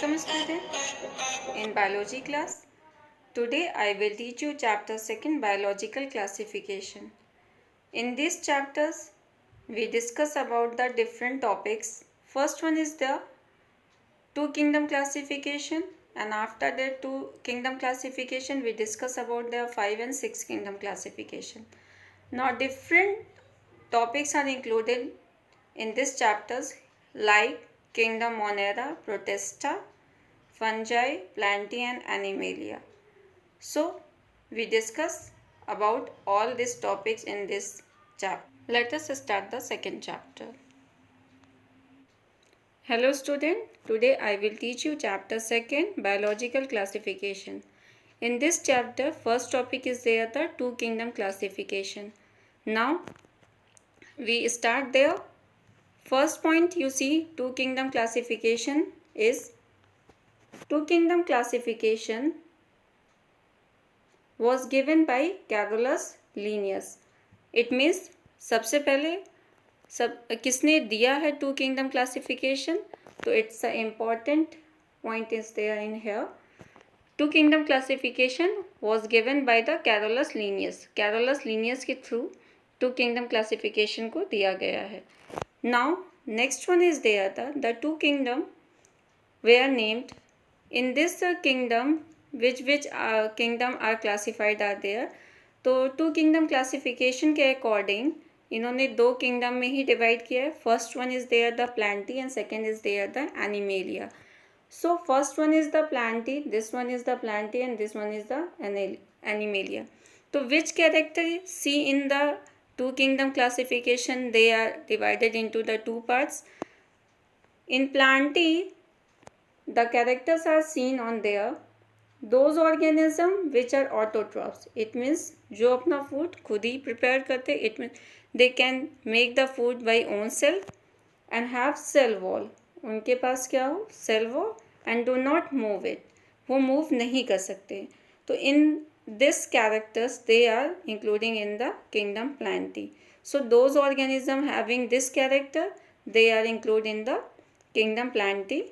Welcome student in biology class. Today I will teach you chapter 2 biological classification. In these chapters we discuss about the different topics. First one is the two kingdom classification, and after that two kingdom classification we discuss about the 5 and 6 kingdom classification. Now different topics are included in these chapters like kingdom Monera, Protista, fungi, plantae and animalia. So we discuss about all these topics in this chapter. Let us start the second chapter. Hello student, today I will teach you chapter 2 biological classification. In this chapter first topic is there the two kingdom classification. Now we start there. First point you see two kingdom classification is two kingdom classification was given by Carolus Linnaeus. It means सबसे पहले किसने दिया है two kingdom classification, तो it's a important point is there in here. Two kingdom classification was given by the Carolus Linnaeus. Carolus Linnaeus के through two kingdom classification को दिया गया है. Now next one is there the two kingdom were named. In this kingdom which kingdom are classified are there. तो two kingdom classification के according इन्होंने दो किंगडम में ही डिवाइड किया है. First one is there the Plantae and second is there the Animalia. So first one is the plantae, this one is the plantae and this one is the animalia. So which character see in the two kingdom classification, they are divided into the two parts. In plantae the characters are seen on there those organisms which are autotrophs. It means जो अपना food खुद ही prepare करते. It means they can make the food by own self and have cell wall. उनके पास क्या हो, cell wall, and do not move it, वो move नहीं कर सकते. तो in this characters they are including in the kingdom Plantae. So those organism having this character they are include in the kingdom Plantae.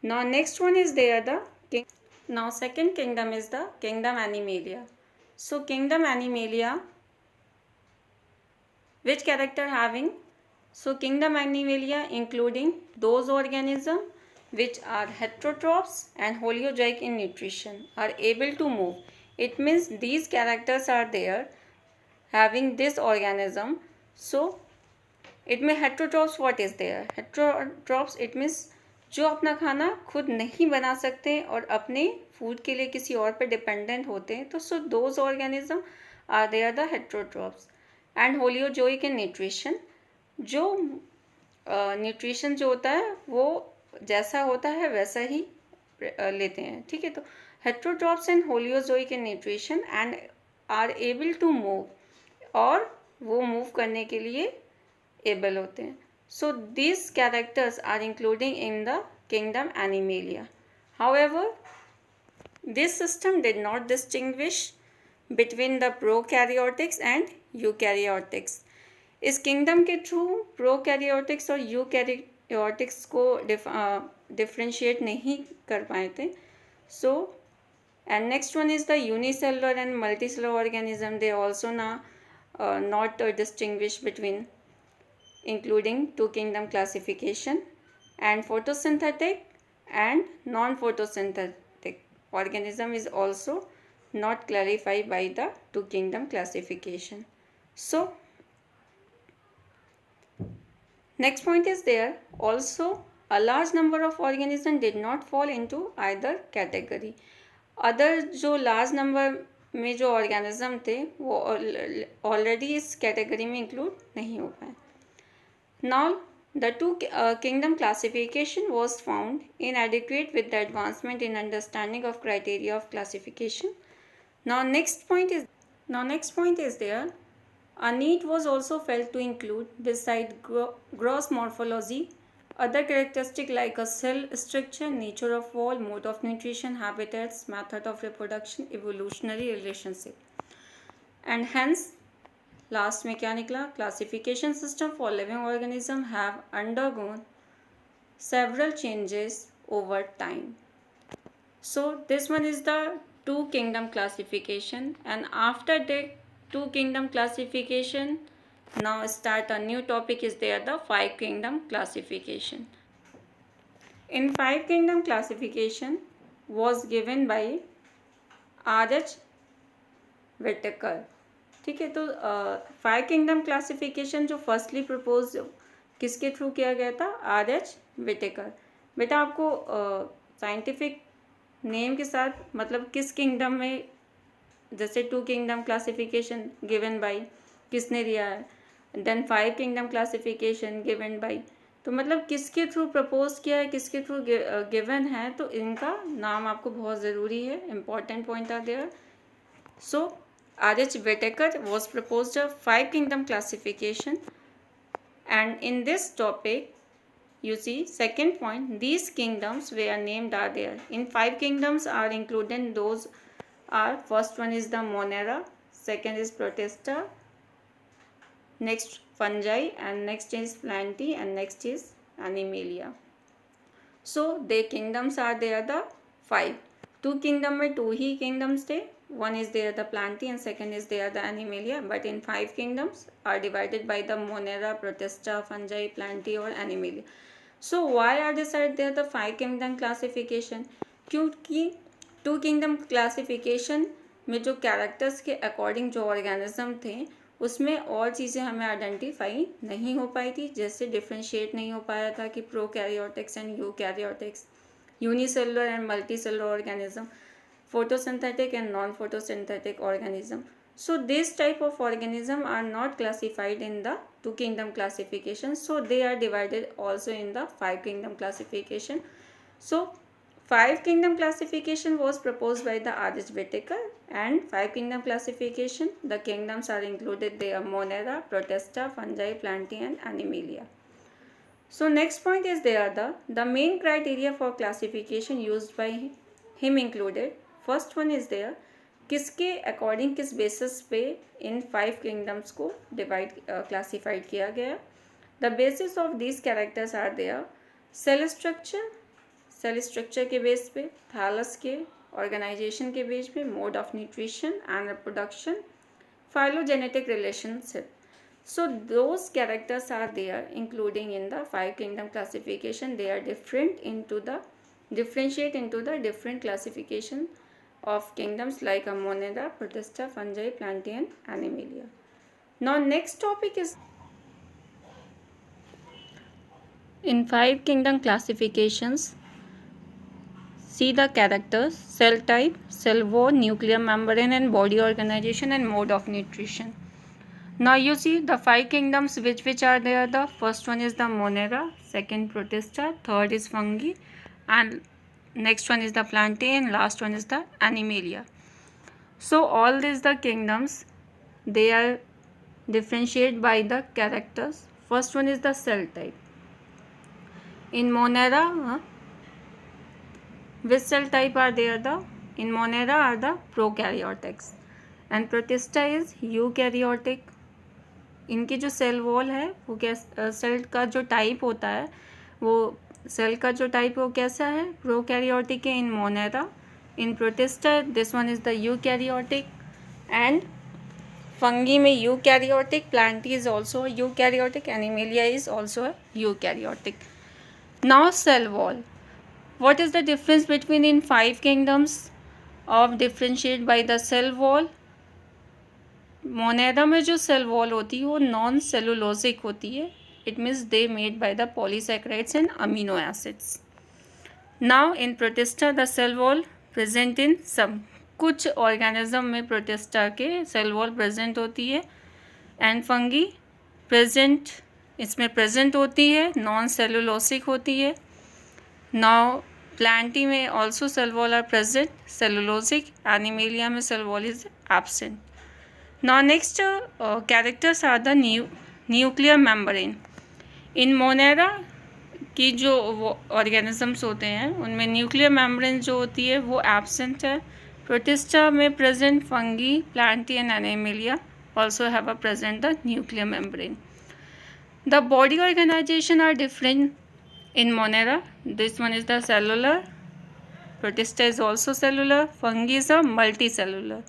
Now next one is there the now second kingdom is the kingdom Animalia. So kingdom Animalia which character having. So kingdom Animalia including those organisms which are heterotrophs and holozoic in nutrition, are able to move. It means these characters are there having this organism. So it may heterotrophs, what is there? Heterotrophs it means जो अपना खाना खुद नहीं बना सकते और अपने food के लिए किसी और पे डिपेंडेंट होते हैं. तो so those organism are there the heterotrophs. And holozoic in nutrition, जो न्यूट्रिशन जो होता है वो जैसा होता है वैसा ही लेते हैं. ठीक है, तो heterotrophs and holozoic in nutrition and are able to move, और वो मूव करने के लिए एबल होते हैं. So this characters are including in the kingdom Animalia. However this system did not distinguish between the prokaryotics and eukaryotics. इस kingdom के through prokaryotics और यूकैरियोटिक्स को डिफ्रेंशिएट नहीं कर पाए थे. So and next one is the unicellular and multicellular organism. They also not distinguish between including two kingdom classification. And photosynthetic and non photosynthetic organism is also not clarified by the two kingdom classification. So next point is there also a large number of organisms did not fall into either category. Other जो large number में जो organism थे वो already इस category में include नहीं हो पाए. Now the two kingdom classification was found inadequate with the advancement in understanding of criteria of classification. Now next point is there a need was also felt to include, beside gross morphology, other characteristics like a cell structure, nature of wall, mode of nutrition, habitats, method of reproduction, evolutionary relationship. And hence last में क्या निकला, classification system for living organism have undergone several changes over time. So this one is the two kingdom classification, and after that two kingdom classification, now start a new topic is there, the five kingdom classification. In five kingdom classification was given by R.H. Whittaker. ठीक है, तो five kingdom classification जो firstly propose किसके through किया गया था, R.H. Whittaker. बेटा आपको साइंटिफिक नेम के साथ मतलब किस किंगडम में, जैसे two kingdom classification given by किसने दिया है, then five kingdom classification given by, तो मतलब किसके थ्रू प्रपोज किया है, किसके थ्रू गिवन है, तो इनका नाम आपको बहुत ज़रूरी है, important point are there. So R.H. Whittaker was proposed a five kingdom classification, and in this topic you see second point, these kingdoms were named are there. In five kingdoms are included those are, first one is the Monera, second is Protista, next fungi, and next is Plantae, and next is Animalia. So the kingdoms are there the five. Two kingdom में two ही kingdoms थे, one is there the Plantae and second is there the Animalia, but in five kingdoms are divided by the Monera, Protista, fungi, Plantae और Animalia. So why are decided there the five kingdom classification? क्योंकि to kingdom classification में जो characters के according जो organism थे उसमें और चीज़ें हमें आइडेंटिफाई नहीं हो पाई थी, जैसे डिफ्रेंशिएट नहीं हो पाया था कि prokaryotics and eukaryotics, unicellular and multicellular organism, photosynthetic and non-photosynthetic organism. So this type of organism are not classified in the two kingdom classification, so they are divided also in the five kingdom classification. So five kingdom classification was proposed by the R.H. Whittaker, and five kingdom classification, the kingdoms are included there, Monera, Protista, fungi, Plantae and Animalia. So next point is there the main criteria for classification used by him included. First one is there, किसके according किस basis पे इन five kingdoms को divide classified किया गया. The basis of these characters are there, cell structure के base पे, thallus के ऑर्गेनाइजेशन के बेस पे, mode of nutrition and reproduction, phylogenetic relationship. So those characters are there including in the five kingdom classification. They are differentiate into the different classification of kingdoms like Monera, Protista, fungi, Plantae and Animalia. Now next topic is in five kingdom classifications. See the characters, cell type, cell wall, nuclear membrane and body organization and mode of nutrition. Now you see the five kingdoms which are there. The first one is the Monera, second Protista, third is fungi, and next one is the Plantae, and last one is the Animalia. So all these the kingdoms, they are differentiated by the characters. First one is the cell type. In Monera, which cell type are there? In Monera are the prokaryotics, and Protista is eukaryotic. इनकी जो cell wall है वो cell का जो type होता है, वो cell का जो टाइप वो कैसा है, प्रोकैरियोटिक है in Monera. In Protista this one is the eukaryotic, and fungi में eukaryotic, Plantae is also eukaryotic, Animalia is also eukaryotic. Now cell wall, what is the difference between in five kingdoms of differentiate by the cell wall. Monera में जो cell wall होती है वो non cellulosic होती है. It means they made by the polysaccharides and amino acids. Now in Protista the cell wall present in some, कुछ organism में Protista के सेल वॉल प्रेजेंट होती है, एंड फंगी प्रेजेंट इसमें प्रेजेंट होती है, नॉन सेलुलोसिक होती है. नाउ प्लांटी में also cell wall are present, cellulosic. Animalia में cell wall is absent. Now next characters are the nuclear membrane. In Monera की जो ऑर्गेनिजम्स होते हैं उनमें न्यूक्लियर मेम्ब्रेन जो होती है वो एब्सेंट है. प्रोटिस्टा में present, fungi, Plantae and animalia also have a present the nuclear membrane. The body organization are different in Monera. This one is the cellular, Protista is also cellular. Fungi is a multicellular.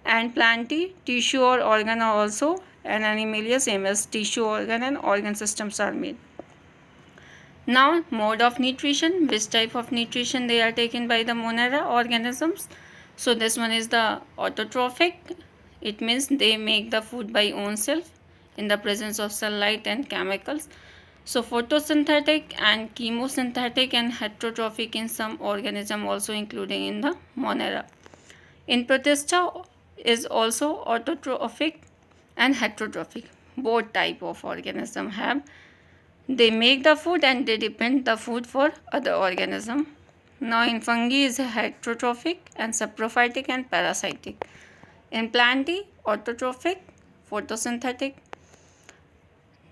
And Plantae, tissue or organ are also, and Animalia same as tissue, organ and organ systems are made. Now, mode of nutrition, which type of nutrition they are taken by the Monera organisms. So this one is the autotrophic. It means they make the food by own self in the presence of sunlight and chemicals. So photosynthetic and chemosynthetic and heterotrophic in some organism also including in the Monera. In Protista is also autotrophic and heterotrophic. Both type of organism have. They make the food and they depend the food for other organism. Now in fungi is heterotrophic and saprophytic and parasitic. In Plantae, autotrophic, photosynthetic.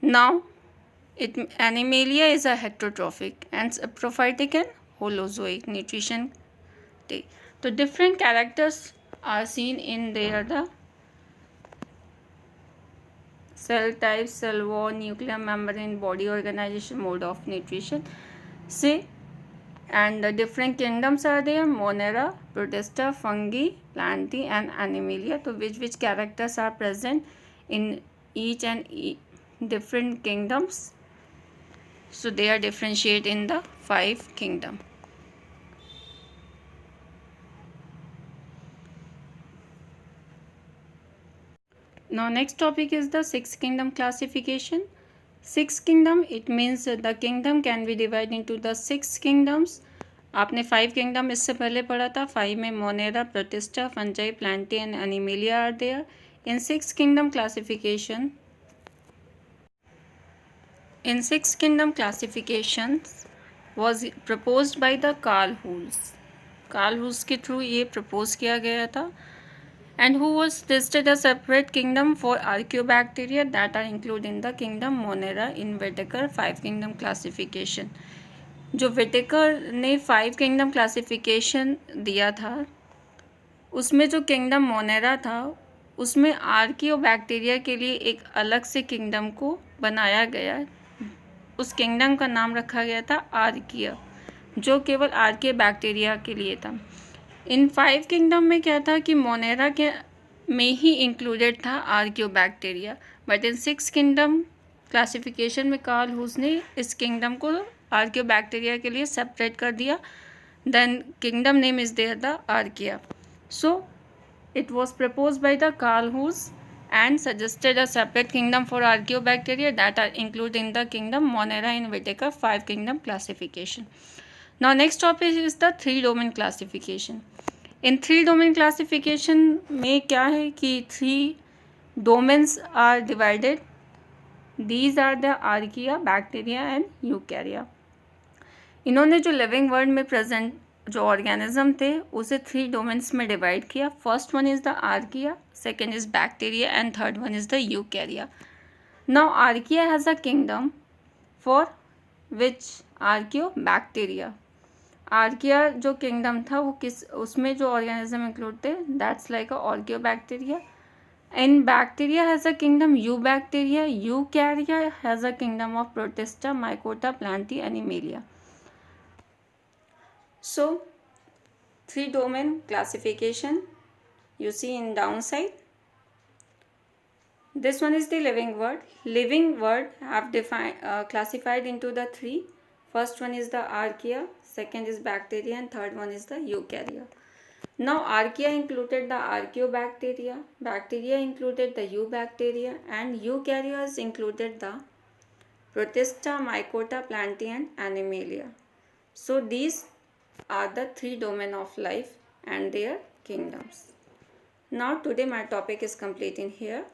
Now Animalia is a heterotrophic and saprophytic and holozoic nutrition. So different characters are seen in there, the cell type, cell wall, nuclear membrane, body organization, mode of nutrition. Say, and the different kingdoms are there: Monera, Protista, Fungi, Plantae and Animalia. So which characters are present in each and different kingdoms. So they are differentiated in the 5 kingdoms. Now next topic is the 6 kingdom classification. 6 kingdom, it means the kingdom can be divided into the 6 kingdoms. आपने 5 kingdom इससे पहले पढ़ा था. 5 में Monera, Protista, Fungi, Plantae and Animalia are there. In 6 kingdom classification, was proposed by the Carl Hulse. Carl Hulse के through ये propose किया गया था. And who was listed a separate kingdom for archaeobacteria that are included in the kingdom Monera in Whitaker 5 kingdom classification. जो Whitaker ने 5 kingdom classification दिया था, उसमें जो kingdom Monera था उसमें आर्कियोबैक्टीरिया के लिए एक अलग से kingdom को बनाया गया. उस kingdom का नाम रखा गया था आर्किया, जो केवल आर्कियोबैक्टीरिया के लिए था. इन 5 किंगडम में क्या था कि मोनेरा के में ही इंक्लूडेड था आर्कियोबैक्टीरिया, बट इन 6 किंगडम क्लासिफिकेशन में कार्ल हुस ने इस किंगडम को आर्कियोबैक्टीरिया के लिए सेपरेट कर दिया. Then kingdom name is there the Archaea. So it was proposed by the Carl Woese and suggested a separate kingdom for archaeobacteria that are included in the kingdom Monera in Whitaker 5 kingdom classification. Now next topic is the 3 domain classification. In 3 domain classification में क्या है कि 3 domains are divided. These are the archaea, bacteria and eukarya. इन्होंने जो living world में present जो organism थे उसे 3 डोमेन्स में डिवाइड किया. First one is the archaea, second is bacteria and third one is the यूकैरिया. Now archaea has a kingdom for which आर्कियोबैक्टीरिया. Archaea जो kingdom था वो किस उसमें जो ऑर्गेनिज्म इंक्लूड थे that's like a आर्कियोबैक्टीरिया. And bacteria has a kingdom eubacteria. यूकैरिया has a kingdom of protista, mycota, Plantae, animalia. So 3 domain classification you see in downside. This one is the living world. Living world have classified into the 3. First one is the archaea, second is bacteria and third one is the eukarya. Now archaea included the archaeobacteria, bacteria included the eubacteria and eukaryas included the protista, mycota, plantae and animalia. So these are the 3 domain of life and their kingdoms. Now today my topic is complete in here.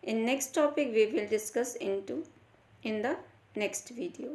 In next topic we will discuss in the next video.